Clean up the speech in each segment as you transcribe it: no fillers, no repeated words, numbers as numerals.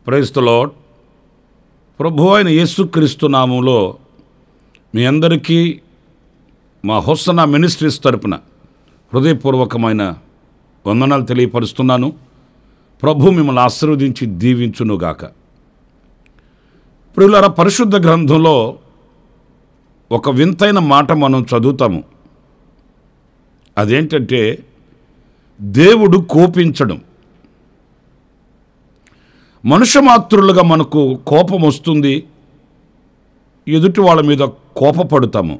Praise the lord. ప్రభు అయిన యేసుక్రీస్తు నామములో మీ అందరికీ మా హోసన్నా మినిస్ట్రీస్ తరపున హృదయపూర్వకమైన వందనాలు తెలియపరుస్తున్నాను. ప్రభు మిమ్మల్ని ఆశీర్వదించి దీవించునుగాక. ప్రియులారా, పరిశుద్ధ గ్రంథంలో ఒక వింతైన మాట మనం చదువుతాము. అదేంటంటే దేవుడు కోపించడం. మనుష్యమాత్రులుగా మనకు కోపం వస్తుంది, ఎదుటి వాళ్ళ మీద కోపపడతాము.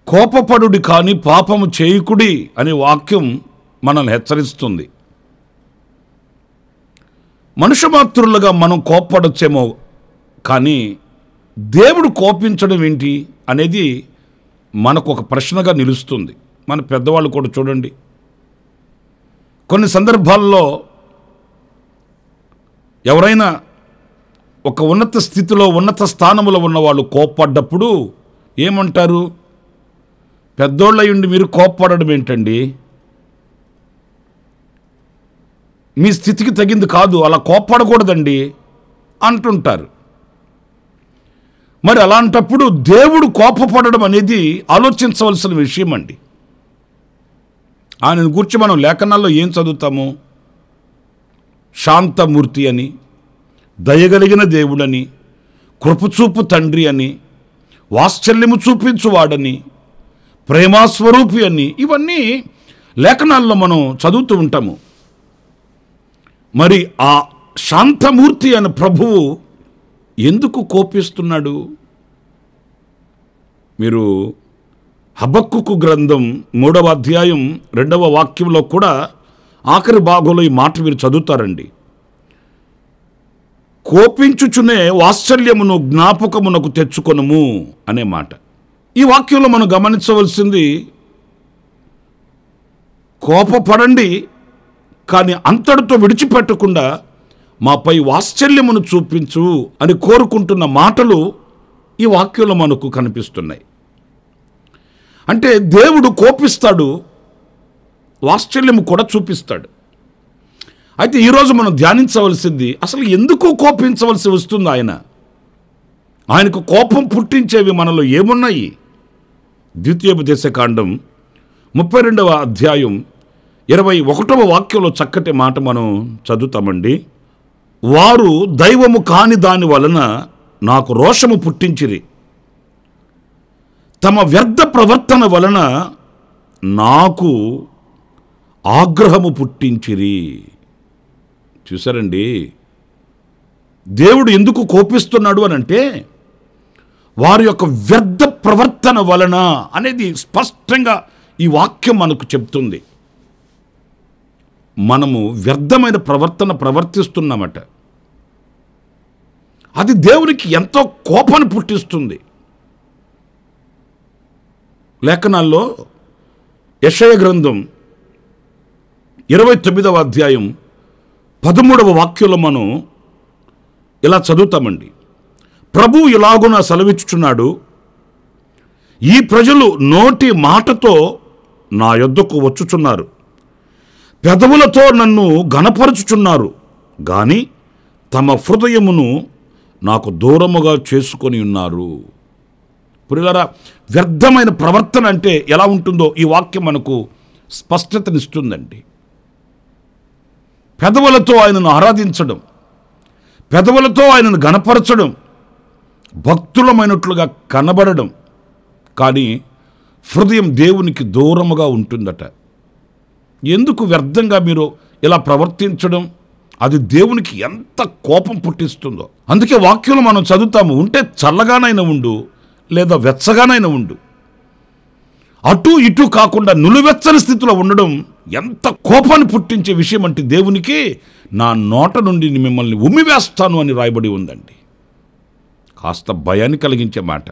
కోపపడుడి కానీ పాపము చేయకుడి అనే వాక్యం మనల్ని హెచ్చరిస్తుంది. మనుష్యమాత్రులుగా మనం కోపపడొచ్చేమో, కానీ దేవుడు కోపించడం ఏంటి అనేది మనకు ఒక ప్రశ్నగా నిలుస్తుంది. మన పెద్దవాళ్ళు కూడా చూడండి, కొన్ని సందర్భాల్లో ఎవరైనా ఒక ఉన్నత స్థితిలో ఉన్నత స్థానంలో ఉన్నవాళ్ళు కోప్పడ్డప్పుడు ఏమంటారు? పెద్దోళ్ళయ్యుండి మీరు కోప్పడడం ఏంటండి, మీ స్థితికి తగింది కాదు, అలా కోప్పడకూడదండి అంటుంటారు. మరి అలాంటప్పుడు దేవుడు కోపపడడం అనేది ఆలోచించవలసిన విషయం అండి. ఆయనను గురించి మనం లేఖనాల్లో ఏం చదువుతాము? శాంతమూర్తి అని, దయగలిగిన దేవుడని, కృపచూపు తండ్రి అని, వాత్సల్యము చూపించువాడని, ప్రేమాస్వరూపి అని, ఇవన్నీ లేఖనాల్లో మనం చదువుతూ ఉంటాము. మరి ఆ శాంతమూర్తి అనే ప్రభువు ఎందుకు కోపిస్తున్నాడు? మీరు హబక్కుకు గ్రంథం 3వ అధ్యాయం 2వ వాక్యంలో కూడా ఆఖరి భాగంలో ఈ మాట మీరు చదువుతారండి. కోపించుచునే వాత్సల్యమును జ్ఞాపకమునకు తెచ్చుకొనుము అనే మాట. ఈ వాక్యంలో మనం గమనించవలసింది, కోపపడండి కానీ అంతటితో విడిచిపెట్టకుండా మాపై వాత్సల్యమును చూపించు అని కోరుకుంటున్న మాటలు ఈ వాక్యంలో మనకు కనిపిస్తున్నాయి. అంటే దేవుడు కోపిస్తాడు, వాత్సల్యము కూడా చూపిస్తాడు. అయితే ఈరోజు మనం ధ్యానించవలసింది, అసలు ఎందుకు కోపించవలసి వస్తుంది? ఆయనకు కోపం పుట్టించేవి మనలో ఏమున్నాయి? ద్వితీయోపదేశకాండం 32వ అధ్యాయం 21వ వాక్యంలో చక్కటి మాట మనం చదువుతామండి. వారు దైవము కాని దాని వలన నాకు రోషము పుట్టించిరి, తమ వ్యర్థ ప్రవర్తన వలన నాకు ఆగ్రహము పుట్టించిరి. చూసారండి, దేవుడు ఎందుకు కోపిస్తున్నాడు అని అంటే వారి యొక్క వ్యర్థ ప్రవర్తన వలన అనేది స్పష్టంగా ఈ వాక్యం మనకు చెప్తుంది. మనము వ్యర్థమైన ప్రవర్తన ప్రవర్తిస్తున్నామట. అది దేవునికి ఎంతో కోపాన్ని పుట్టిస్తుంది. లేఖనాల్లో యెషయా గ్రంథం 29వ అధ్యాయం 13వ వాక్యంలో మనం ఇలా చదువుతామండి. ప్రభు ఇలాగున సెలవిచ్చుచున్నాడు, ఈ ప్రజలు నోటి మాటతో నా యొద్దకు వచ్చుచున్నారు, పెదవులతో నన్ను ఘనపరచుచున్నారు, గాని తమ హృదయమును నాకు దూరముగా చేసుకొని ఉన్నారు. పురిలారా, వ్యర్థమైన ప్రవర్తన అంటే ఎలా ఉంటుందో ఈ వాక్యం మనకు స్పష్టతనిస్తుందండి. పెదవులతో ఆయనను ఆరాధించడం, పెదవులతో ఆయనను ఘనపరచడం, భక్తులమైనట్లుగా కనబడడం, కానీ హృదయం దేవునికి దూరముగా ఉంటుందట. ఎందుకు వ్యర్థంగా మీరు ఇలా ప్రవర్తించడం? అది దేవునికి ఎంత కోపం పుట్టిస్తుందో. అందుకే వాక్యంలో మనం చదువుతాము, ఉంటే చల్లగానైనా ఉండు లేదా వెచ్చగానైనా ఉండు, అటు ఇటు కాకుండా నిలువెచ్చని స్థితిలో ఉండడం ఎంత కోపాన్ని పుట్టించే విషయం అంటే దేవునికి, నా నోట నుండి మిమ్మల్ని ఉమ్మివేస్తాను అని రాయబడి ఉందండి. కాస్త భయాన్ని కలిగించే మాట.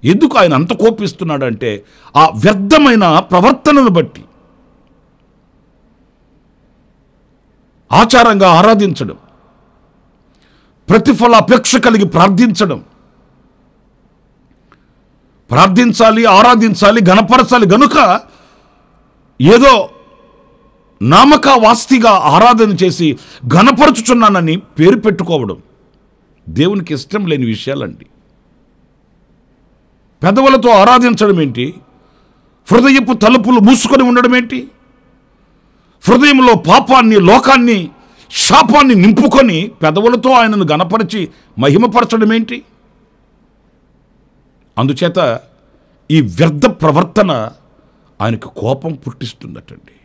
ఎందుకు ఆయన అంత కోపిస్తున్నాడంటే ఆ వ్యర్థమైన ప్రవర్తనను బట్టి. ఆచారంగా ఆరాధించడం, ప్రతిఫల అపేక్ష కలిగి ప్రార్థించడం, ప్రార్థించాలి, ఆరాధించాలి, ఘనపరచాలి గనుక ఏదో నామక వాస్తిగా ఆరాధన చేసి ఘనపరచుచున్నానని పేరు పెట్టుకోవడం దేవునికి ఇష్టం లేని విషయాలండి. పెదవులతో ఆరాధించడం ఏంటి? హృదయపు తలుపులు మూసుకొని ఉండడం ఏంటి? హృదయంలో పాపాన్ని, లోకాన్ని, శాపాన్ని నింపుకొని పెదవులతో ఆయనను ఘనపరిచి మహిమపరచడం ఏంటి? అందుచేత ఈ వ్యర్థ ప్రవర్తన ఆయనకు కోపం పుట్టిస్తుందటండి.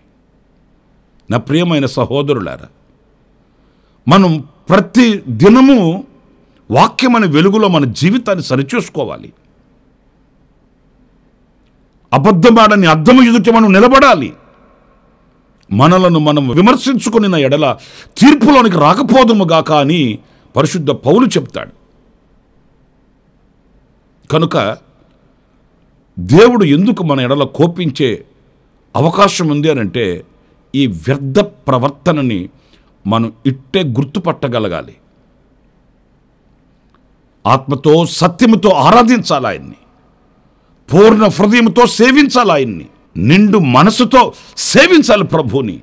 నా ప్రియమైన సహోదరులారా, మనం ప్రతి దినము వాక్యం అనే వెలుగులో మన జీవితాన్ని సరిచూసుకోవాలి. అబద్ధమాడని అద్దము ఎదుట మనం నిలబడాలి. మనలను మనం విమర్శించుకుని ఎడల తీర్పులోనికి రాకపోదుముగాక అని పరిశుద్ధ పౌలు చెప్తాడు. కనుక దేవుడు ఎందుకు మన ఎడల కోపించే అవకాశం ఉంది అనంటే ఈ వ్యర్థ ప్రవర్తనని మనం ఇట్టే గుర్తుపట్టగలగాలి. ఆత్మతో సత్యముతో ఆరాధించాలి ఆయన్ని, పూర్ణ హృదయంతో సేవించాలి ఆయన్ని, నిండు మనసుతో సేవించాలి ప్రభువుని.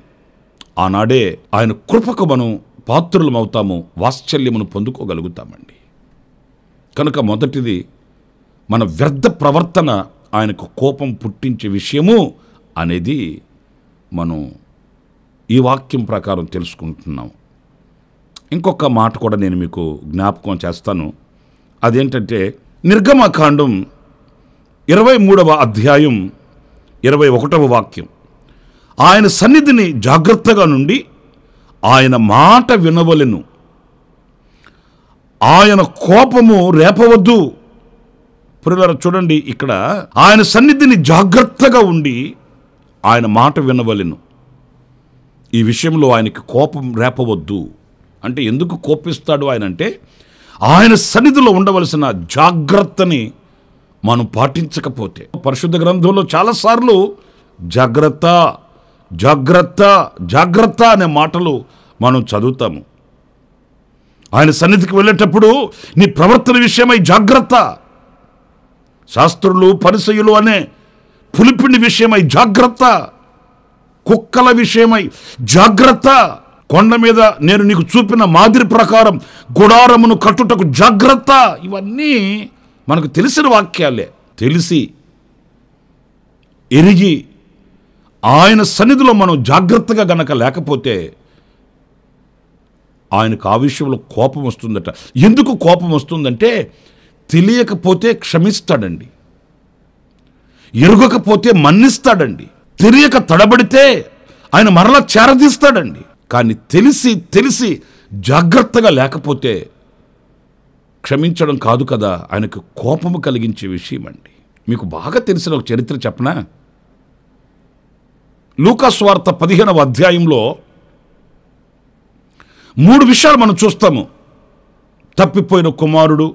ఆనాడే ఆయన కృపకు మనం పాత్రులం అవుతాము, వాత్సల్యమును పొందుకోగలుగుతామండి. కనుక మొదటిది, మన వ్యర్థ ప్రవర్తన ఆయనకు కోపం పుట్టించే విషయము అనేది మనం ఈ వాక్యం ప్రకారం తెలుసుకుంటున్నాం. ఇంకొక మాట కూడా నేను మీకు జ్ఞాపకం చేస్తాను. అదేంటంటే నిర్గమకాండం 23వ అధ్యాయం 21వ వాక్యం. ఆయన సన్నిధిని జాగ్రత్తగా నుండి ఆయన మాట వినవలెను, ఆయన కోపము రేపవద్దు. ప్రియులారా చూడండి, ఇక్కడ ఆయన సన్నిధిని జాగ్రత్తగా ఉండి ఆయన మాట వినవలెను. ఈ విషయంలో ఆయనకి కోపం రేపవద్దు. అంటే ఎందుకు కోపిస్తాడు ఆయన అంటే, ఆయన సన్నిధిలో ఉండవలసిన జాగ్రత్తని మనం పాటించకపోతే. పరిశుద్ధ గ్రంథంలో చాలాసార్లు జాగ్రత్త జాగ్రత్త జాగ్రత్త అనే మాటలు మనం చదువుతాము. ఆయన సన్నిధికి వెళ్ళేటప్పుడు నీ ప్రవర్తన విషయమై జాగ్రత్త, శాస్త్రులు పరిసయ్యులు అనే పులిపిండి విషయమై జాగ్రత్త, కుక్కల విషయమై జాగ్రత్త, కొండ మీద నేను నీకు చూపిన మాదిరి ప్రకారం గుడారమును కట్టుటకు జాగ్రత్త. ఇవన్నీ మనకు తెలిసిన వాక్యాలే. తెలిసి ఎరిగి ఆయన సన్నిధిలో మనం జాగ్రత్తగా గనక లేకపోతే ఆయనకు ఆ విషయంలో కోపం వస్తుందట. ఎందుకు కోపం వస్తుందంటే, తెలియకపోతే క్షమిస్తాడండి, ఎరుగకపోతే మన్నిస్తాడండి, తెలియక తడబడితే ఆయన మరలా చేరదీస్తాడండి. కానీ తెలిసి తెలిసి జాగ్రత్తగా లేకపోతే క్షమించడం కాదు కదా, ఆయనకు కోపము కలిగించే విషయం అండి. మీకు బాగా తెలిసిన ఒక చరిత్ర చెప్పనా? లూకాసు వార్త 15వ అధ్యాయంలో 3 విషయాలు మనం చూస్తాము. తప్పిపోయిన కుమారుడు,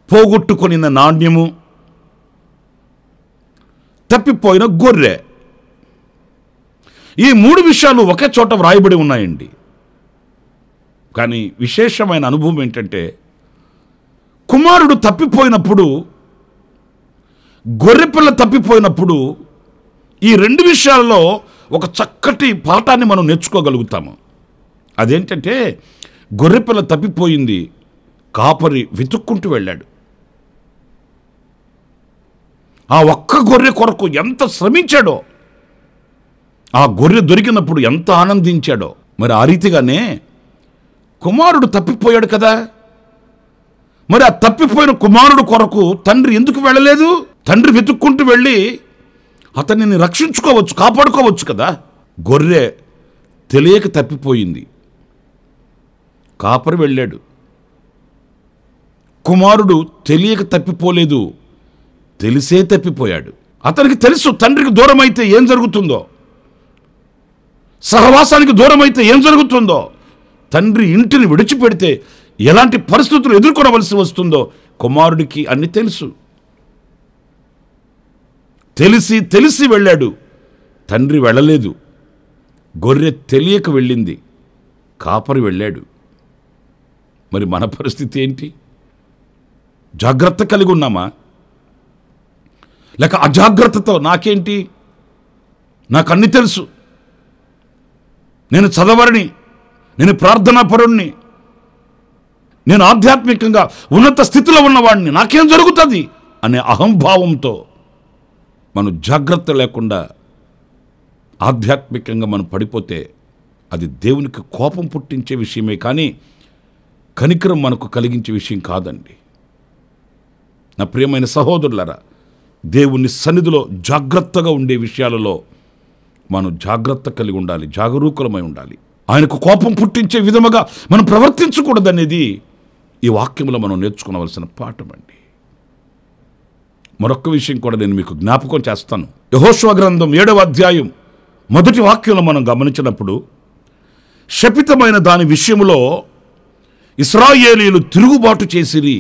పోగొట్టుకొని నాణ్యము, తప్పిపోయిన గొర్రె. ఈ 3 విషయాలు ఒకే చోట వ్రాయబడి ఉన్నాయండి. కానీ విశేషమైన అనుభవం ఏంటంటే, కుమారుడు తప్పిపోయినప్పుడు, గొర్రెపిల్ల తప్పిపోయినప్పుడు ఈ 2 విషయాల్లో ఒక చక్కటి పాఠాన్ని మనం నేర్చుకోగలుగుతాము. అదేంటంటే, గొర్రెపిల్ల తప్పిపోయింది, కాపరి వెతుక్కుంటూ వెళ్ళాడు. ఆ ఒక్క గొర్రె కొరకు ఎంత శ్రమించాడో, ఆ గొర్రె దొరికినప్పుడు ఎంత ఆనందించాడో. మరి ఆ రీతిగానే కుమారుడు తప్పిపోయాడు కదా, మరి ఆ తప్పిపోయిన కుమారుడు కొరకు తండ్రి ఎందుకు వెళ్ళలేదు? తండ్రి వెతుక్కుంటూ వెళ్ళి అతనిని రక్షించుకోవచ్చు, కాపాడుకోవచ్చు కదా. గొర్రె తెలియక తప్పిపోయింది, కాపరి వెళ్ళాడు. కుమారుడు తెలియక తప్పిపోలేదు, తెలిసే తప్పిపోయాడు. అతనికి తెలుసు తండ్రికి దూరం అయితే ఏం జరుగుతుందో, సహవాసానికి దూరం అయితే ఏం జరుగుతుందో, తండ్రి ఇంటిని విడిచిపెడితే ఎలాంటి పరిస్థితులు ఎదుర్కొనవలసి వస్తుందో కుమారుడికి అన్ని తెలుసు. తెలిసి తెలిసి వెళ్ళాడు, తండ్రి వెళ్ళలేదు. గొర్రె తెలియక వెళ్ళింది, కాపరి వెళ్ళాడు. మరి మన పరిస్థితి ఏంటి? జాగ్రత్త కలిగి ఉన్నామా, లేక అజాగ్రత్తతో నాకేంటి, నాకు అన్ని తెలుసు, నేను చదవరిని, నేను ప్రార్థనాపరుణ్ణి, నేను ఆధ్యాత్మికంగా ఉన్నత స్థితిలో ఉన్నవాడిని, నాకేం జరుగుతుంది అనే అహంభావంతో మనం జాగ్రత్త లేకుండా ఆధ్యాత్మికంగా మనం పడిపోతే అది దేవునికి కోపం పుట్టించే విషయమే కానీ కనికరం మనకు కలిగించే విషయం కాదండి. నా ప్రియమైన సహోదరులారా, దేవుని సన్నిధిలో జాగ్రత్తగా ఉండే విషయాలలో మనం జాగ్రత్త కలిగి ఉండాలి, జాగరూకులమై ఉండాలి. ఆయనకు కోపం పుట్టించే విధముగా మనం ప్రవర్తించకూడదనేది ఈ వాక్యంలో మనం నేర్చుకోవలసిన పాఠం అండి. మరొక విషయం కూడా నేను మీకు జ్ఞాపకం చేస్తాను. యెహోషువ గ్రంథం 7వ అధ్యాయం 1వ వాక్యంలో మనం గమనించినప్పుడు, శపితమైన దాని విషయంలో ఇశ్రాయేలీయులు తిరుగుబాటు చేసిరి.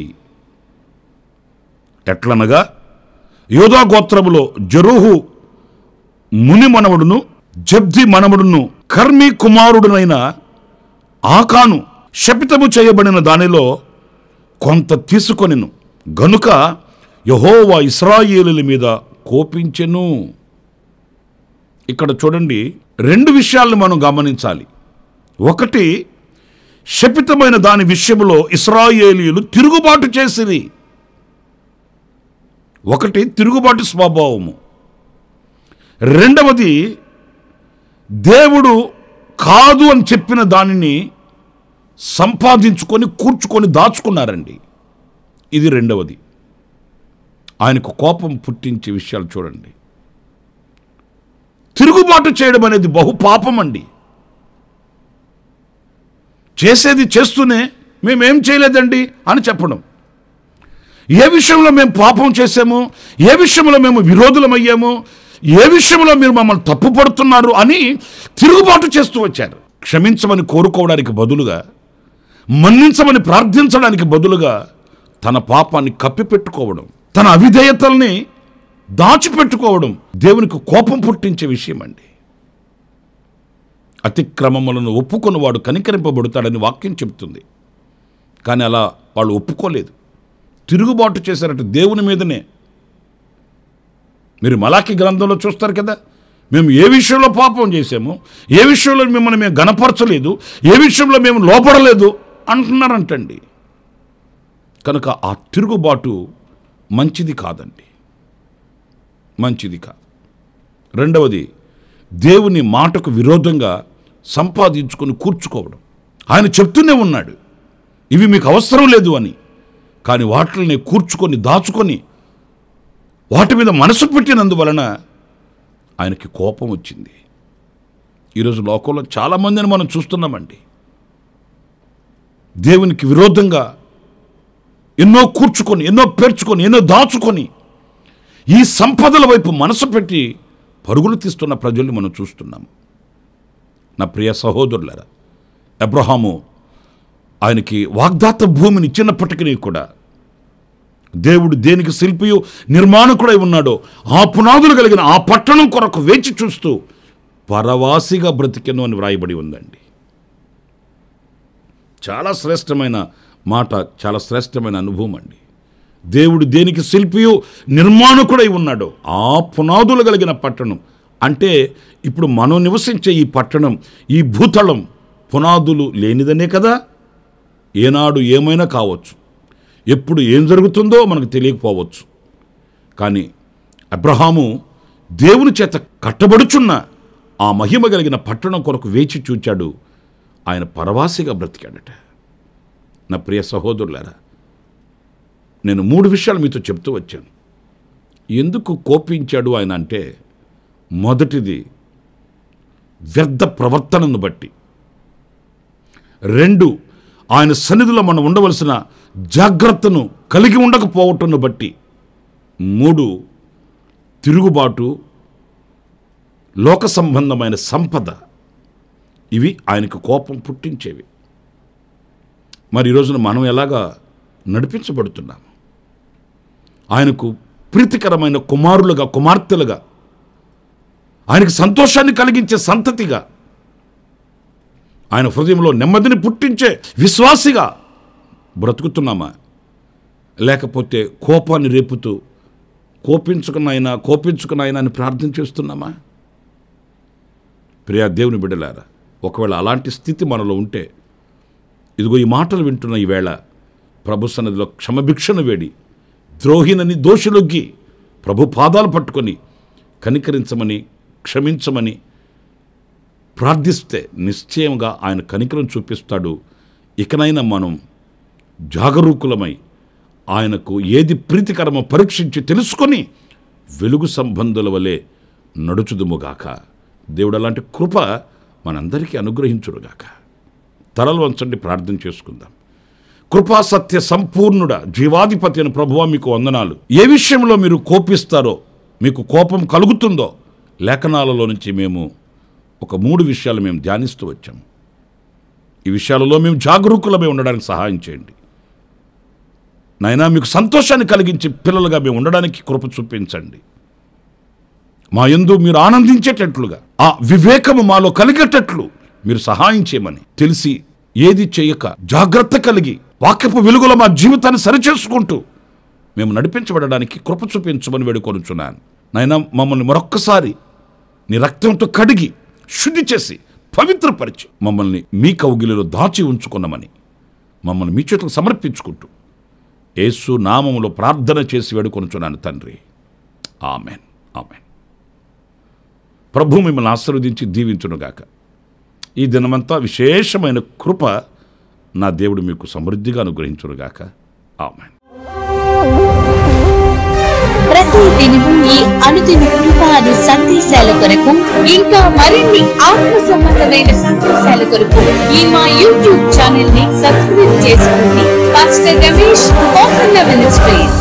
ఎట్లనగా యోధా గోత్రములో జెరూహు ముని మనవడును జబ్ది మనవడును కర్మి కుమారుడునైన ఆకాను శపితము చేయబడిన దానిలో కొంత తీసుకొనెను గనుక యెహోవా ఇశ్రాయేలీయుల మీద కోపించెను. ఇక్కడ చూడండి, 2 విషయాలను మనం గమనించాలి. ఒకటి, శపితమైన దాని విషయంలో ఇశ్రాయేలీయులు తిరుగుబాటు చేసిరి. ఒకటి తిరుగుబాటు స్వభావము. రెండవది, దేవుడు కాదు అని చెప్పిన దానిని సంపాదించుకొని కూర్చుకొని దాచుకున్నారండి. ఇది రెండవది. ఆయనకు కోపం పుట్టించే విషయాలు చూడండి. తిరుగుబాటు చేయడం అనేది బహు పాపం అండి. చేసేది చేస్తూనే మేమేం చేయలేదండి అని చెప్పడం. ఏ విషయంలో మేము పాపం చేసాము, ఏ విషయంలో మేము విరోధులమయ్యాము, ఏ విషయంలో మీరు మమ్మల్ని తప్పుపడుతున్నారు అని తిరుగుబాటు చేస్తూ వచ్చారు. క్షమించమని కోరుకోవడానికి బదులుగా, మన్నించమని ప్రార్థించడానికి బదులుగా తన పాపాన్ని కప్పిపెట్టుకోవడం, తన అవిధేయతల్ని దాచిపెట్టుకోవడం దేవునికి కోపం పుట్టించే విషయం అండి. అతిక్రమములను ఒప్పుకొని వాడు కనికరింపబడతాడని వాక్యం చెబుతుంది. కానీ అలా వాళ్ళు ఒప్పుకోలేదు, తిరుగుబాటు చేశారట దేవుని మీదనే. మీరు మలాకి గ్రంథంలో చూస్తారు కదా, మేము ఏ విషయంలో పాపం చేసాము, ఏ విషయంలో మిమ్మల్ని మేము గణపరచలేదు, ఏ విషయంలో మేము లోపడలేదు అంటున్నారంటండి. కనుక ఆ తిరుగుబాటు మంచిది కాదండి, మంచిది కాదు. రెండవది, దేవుని మాటకు విరోధంగా సంపాదించుకొని కూర్చుకోవడం. ఆయన చెప్తూనే ఉన్నాడు ఇవి మీకు అవసరం లేదు అని, కానీ వాటిని కూర్చుకొని దాచుకొని వాటి మీద మనసు పెట్టినందువలన ఆయనకి కోపం వచ్చింది. ఈరోజు లోకంలో చాలామందిని మనం చూస్తున్నామండి. దేవునికి విరోధంగా ఎన్నో కూర్చుకొని, ఎన్నో పేర్చుకొని, ఎన్నో దాచుకొని ఈ సంపదల వైపు మనసు పెట్టి పరుగులు తీస్తున్న ప్రజల్ని మనం చూస్తున్నాము. నా ప్రియ సహోదరులారా, అబ్రహాము ఆయనకి వాగ్దాత భూమిని ఇచ్చినప్పటికీ కూడా దేవుడు దేనికి శిల్పియు నిర్మాణకుడై ఉన్నాడో ఆ పునాదులు కలిగిన ఆ పట్టణం కొరకు వేచి చూస్తూ పరవాసిగా బ్రతికెను అని వ్రాయబడి ఉందండి. చాలా శ్రేష్టమైన మాట, చాలా శ్రేష్టమైన అనుభవం అండి. దేవుడు దేనికి శిల్పియు నిర్మాణకుడై ఉన్నాడో ఆ పునాదులు కలిగిన పట్టణం అంటే ఇప్పుడు మనం నివసించే ఈ పట్టణం, ఈ భూతలం పునాదులు లేనిదనే కదా. ఏనాడు ఏమైనా కావచ్చు, ఎప్పుడు ఏం జరుగుతుందో మనకు తెలియకపోవచ్చు. కానీ అబ్రహాము దేవుని చేత కట్టబడుచున్న ఆ మహిమ కలిగిన పట్టణం కొరకు వేచి చూచాడు. ఆయన పరవాసిగా బ్రతికాడట. నా ప్రియ సహోదరులారా, నేను 3 విషయాలు మీతో చెప్తూ వచ్చాను. ఎందుకు కోపించాడు ఆయన అంటే, మొదటిది వ్యర్థ ప్రవర్తనను బట్టి. 2, ఆయన సన్నిధిలో మనం ఉండవలసిన జాగ్రత్తను కలిగి ఉండకపోవటంను బట్టి. 3 తిరుగుబాటు, లోక సంబంధమైన సంపద. ఇవి ఆయనకు కోపం పుట్టించేవి. మరి ఈ రోజున మనం ఎలాగా నడిపించబడుతున్నాము? ఆయనకు ప్రీతికరమైన కుమారులుగా, కుమార్తెలుగా, ఆయనకు సంతోషాన్ని కలిగించే సంతతిగా, ఆయన హృదయంలో నెమ్మదిని పుట్టించే విశ్వాసిగా బ్రతుకుతున్నామా? లేకపోతే కోపాన్ని రేపుతూ కోపించుకునైనా అని ప్రార్థన చేస్తున్నామా? ప్రియా దేవుని బిడ్డలారా, ఒకవేళ అలాంటి స్థితి మనలో ఉంటే ఇదిగో ఈ మాటలు వింటున్న ఈవేళ ప్రభు సన్నిధిలో క్షమభిక్షను వేడి, ద్రోహినని దోషులొగ్గి ప్రభు పాదాలు పట్టుకొని కనికరించమని, క్షమించమని ప్రార్థిస్తే నిశ్చయంగా ఆయన కనికరం చూపిస్తాడు. ఇకనైనా మనం జాగరూకులమై ఆయనకు ఏది ప్రీతికరమో పరీక్షించి తెలుసుకొని వెలుగు సంబంధుల వలె నడుచుదుముగాక. దేవుడు అలాంటి కృప మనందరికీ అనుగ్రహించుడుగాక. తలలు వంచండి, ప్రార్థన చేసుకుందాం. కృపా సత్య సంపూర్ణుడ, జీవాధిపతి అని ప్రభువా మీకు వందనాలు. ఏ విషయంలో మీరు కోపిస్తారో, మీకు కోపం కలుగుతుందో లేఖనాలలో నుంచి మేము ఒక 3 విషయాలు మేము ధ్యానిస్తూ వచ్చాము. ఈ విషయాలలో మేము జాగరూకులమై ఉండడానికి సహాయం చేయండి నాయనా. మీకు సంతోషాన్ని కలిగించి పిల్లలుగా మేము ఉండడానికి కృప చూపించండి. మా యందు మీరు ఆనందించేటట్లుగా, ఆ వివేకము మాలో కలిగేటట్లు మీరు సహాయం చేయమని, తెలిసి ఏది చేయక జాగ్రత్త కలిగి వాక్యపు వెలుగులో మా జీవితాన్ని సరిచేసుకుంటూ మేము నడిపించబడడానికి కృప చూపించమని వేడుకొనుచున్నాను నాయనా. మమ్మల్ని మరొక్కసారి నీ రక్తంతో కడిగి శుద్ధి చేసి పవిత్రపరిచి మమ్మల్ని మీ కౌగిలిలో దాచి ఉంచుకున్నామని మమ్మల్ని మీ చేతులకు సమర్పించుకుంటూ యేసు నామములో ప్రార్థన చేసి వేడుకొనుచున్నాను తండ్రి. Amen, amen. ప్రభు మిమ్మల్ని ఆశీర్వదించి దీవించునుగాక. ఈ దినమంతా విశేషమైన కృప నా దేవుడు మీకు సమృద్ధిగా అనుగ్రహించునుగాక. ఆమెన్. ప్రతి దినము ఈ అనుదిన కృపాను సందేశాల కొరకు, ఇంకా మరిన్ని ఆత్మ సంబంధమైన సందేశాల కొరకు ఈ మా యూట్యూబ్ ఛానల్ ని సబ్స్క్రైబ్ చేసుకోండి. Pastor Ramesh, ministries.